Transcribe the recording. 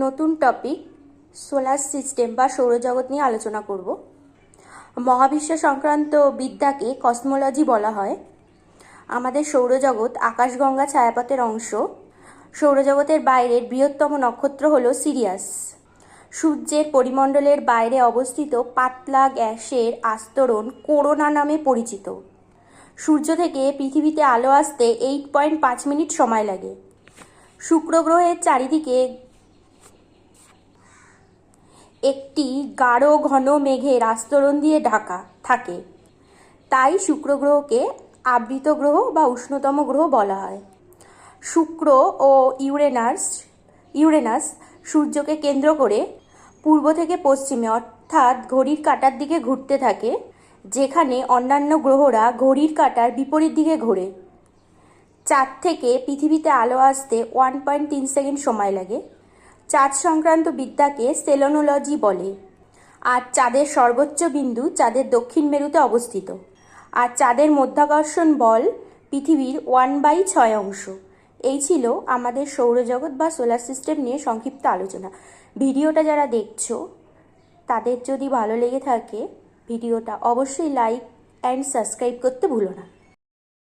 নতুন topic solar system বা সৌরজগৎ নিয়ে আলোচনা করব। মহাবিশ্ব সংক্রান্ত বিদ্যাকে কসমোলজি বলা হয়। আমাদের সৌরজগৎ আকাশগঙ্গা ছায়াপথের অংশ। সৌরজগতের বাইরের বৃহত্তম নক্ষত্র হলো সিরিয়াস। সূর্যের পরিমণ্ডলের বাইরে অবস্থিত পাতলা গ্যাসের আস্তরণ করোনা নামে পরিচিত। সূর্য থেকে পৃথিবীতে আলো আসতে 8.5 মিনিট সময় লাগে। শুক্র গ্রহের চারিদিকে একটি গাঢ় ঘন মেঘের আস্তরণ দিয়ে ঢাকা থাকে, তাই শুক্র গ্রহকে আবৃত গ্রহ বা উষ্ণতম গ্রহ বলা হয়। শুক্র ও ইউরেনাস সূর্যকে কেন্দ্র করে পূর্ব থেকে পশ্চিমে অর্থাৎ ঘড়ির কাঁটার দিকে ঘুরতে থাকে, যেখানে অন্যান্য গ্রহরা ঘড়ির কাঁটার বিপরীত দিকে ঘোরে। চাঁদ থেকে পৃথিবীতে আলো আসতে 1.3 সেকেন্ড সময় লাগে। চাঁদ সংক্রান্ত বিদ্যাকে সেলেনোলজি বলে। আর চাঁদের সর্বোচ্চ বিন্দু চাঁদের দক্ষিণ মেরুতে অবস্থিত। আর চাঁদের মধ্যাকর্ষণ বল পৃথিবীর 1/6 অংশ। এই ছিল আমাদের সৌরজগৎ বা সোলার সিস্টেম নিয়ে সংক্ষিপ্ত আলোচনা। ভিডিওটা যারা দেখছো তাদের যদি ভালো লেগে থাকে ভিডিওটা অবশ্যই লাইক অ্যান্ড সাবস্ক্রাইব করতে ভুলো না।